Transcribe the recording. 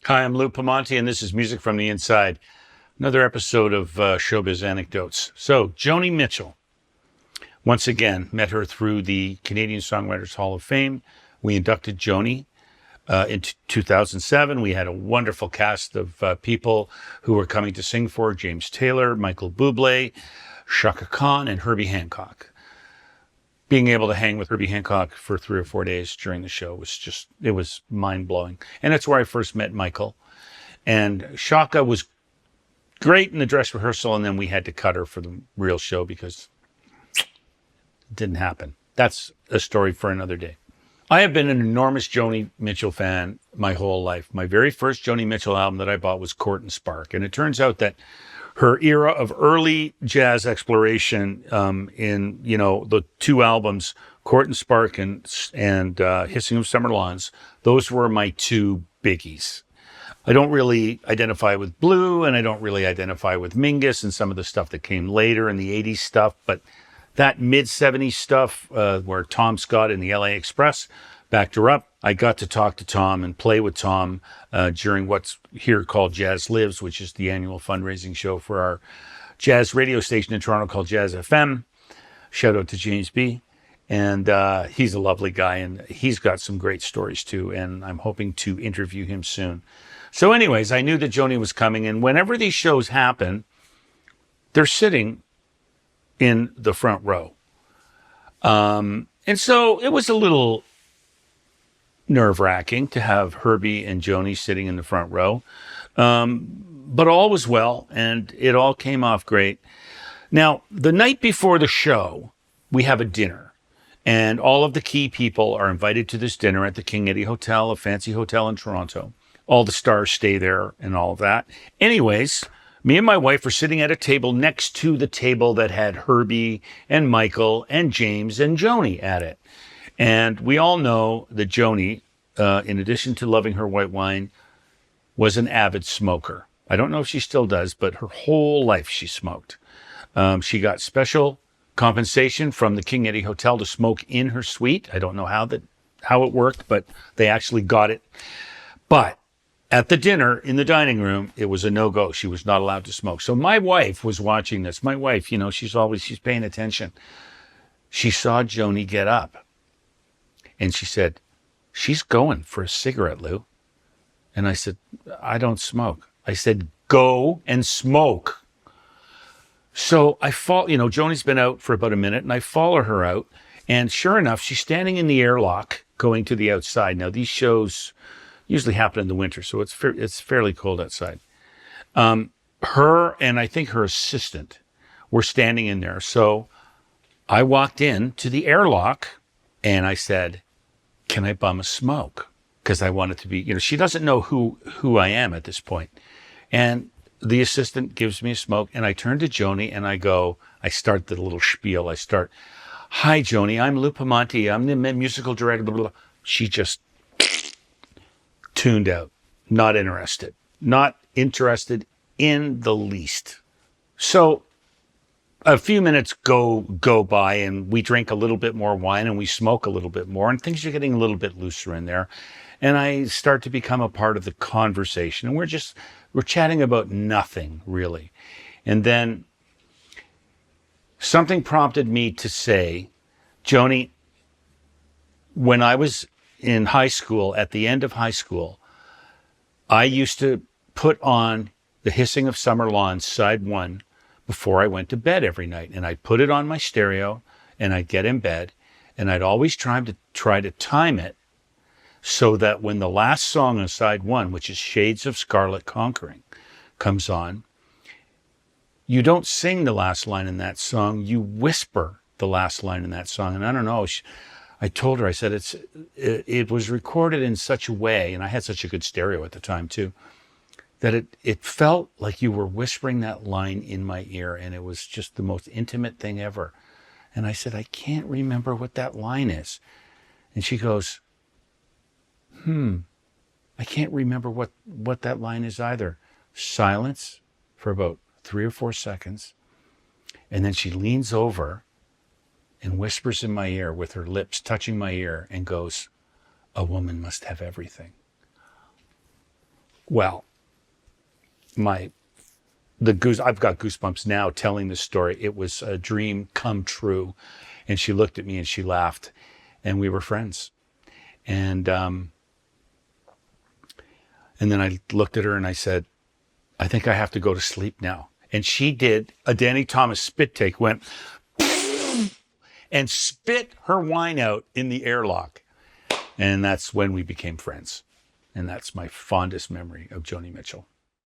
Hi, I'm Lou Pamonti, and this is Music from the Inside. Another episode of Showbiz Anecdotes. So, Joni Mitchell. Once again, met her through the Canadian Songwriters Hall of Fame. We inducted Joni in 2007. We had a wonderful cast of people who were coming to sing for her. James Taylor, Michael Bublé, Chaka Khan, and Herbie Hancock. Being able to hang with Herbie Hancock for 3 or 4 days during the show it was mind-blowing. And that's where I first met Michael. And Chaka was great in the dress rehearsal, and then we had to cut her for the real show because it didn't happen. That's a story for another day. I have been an enormous Joni Mitchell fan my whole life. My very first Joni Mitchell album that I bought was Court and Spark. And it turns out that her era of early jazz exploration in, the two albums, Court and Spark and Hissing of Summer Lawns, those were my two biggies. I don't really identify with Blue, and I don't really identify with Mingus and some of the stuff that came later in the 80s stuff, but that mid-70s stuff where Tom Scott and the LA Express backed her up. I got to talk to Tom and play with Tom during what's here called Jazz Lives, which is the annual fundraising show for our jazz radio station in Toronto called Jazz FM. Shout out to James B. And he's a lovely guy, and he's got some great stories too, and I'm hoping to interview him soon. So anyways, I knew that Joni was coming, and whenever these shows happen, they're sitting in the front row. And so it was a little nerve-wracking to have Herbie and Joni sitting in the front row. But all was well, and it all came off great. Now, the night before the show, we have a dinner, and all of the key people are invited to this dinner at the King Eddie Hotel, a fancy hotel in Toronto. All the stars stay there and all of that. Anyways, me and my wife were sitting at a table next to the table that had Herbie and Michael and James and Joni at it. And we all know that Joni, in addition to loving her white wine, was an avid smoker. I don't know if she still does, but her whole life she smoked. She got special compensation from the King Eddie Hotel to smoke in her suite. I don't know how it worked, but they actually got it. But at the dinner in the dining room, it was a no-go. She was not allowed to smoke. So my wife was watching this. My wife, she's paying attention. She saw Joni get up. And she said, "She's going for a cigarette, Lou." And I said, "I don't smoke." I said, "Go and smoke." So I Joni's been out for about a minute, and I follow her out. And sure enough, she's standing in the airlock going to the outside. Now, these shows usually happen in the winter, so it's fairly cold outside. Her and I think her assistant were standing in there. So I walked in to the airlock, and I said, "Can I bum a smoke?" Because I want it to be, she doesn't know who I am at this point. And the assistant gives me a smoke, and I turn to Joni and I start the little spiel. "Hi, Joni, I'm Lou Pamonti. I'm the musical director, blah, blah, blah." She just tuned out. Not interested in the least. So a few minutes go by, and we drink a little bit more wine, and we smoke a little bit more, and things are getting a little bit looser in there. And I start to become a part of the conversation, and we're chatting about nothing really. And then something prompted me to say, "Joni, when I was in high school, at the end of high school, I used to put on the Hissing of Summer Lawns side 1 before I went to bed every night. And I'd put it on my stereo, and I'd get in bed, and I'd always try to time it so that when the last song on side 1, which is Shades of Scarlet Conquering, comes on, you don't sing the last line in that song, you whisper the last line in that song." And I don't know, I told her, I said, it was recorded in such a way, and I had such a good stereo at the time too, that it felt like you were whispering that line in my ear, and it was just the most intimate thing ever. And I said, "I can't remember what that line is." And she goes, "I can't remember what that line is either." Silence for about 3 or 4 seconds. And then she leans over and whispers in my ear with her lips touching my ear and goes, "A woman must have everything." Well, I've got goosebumps now telling this story. It was a dream come true. And she looked at me and she laughed, and we were friends. And then I looked at her and I said, I think I have to go to sleep now. And she did a Danny Thomas spit take, went and spit her wine out in the airlock. And that's when we became friends. And that's my fondest memory of Joni Mitchell.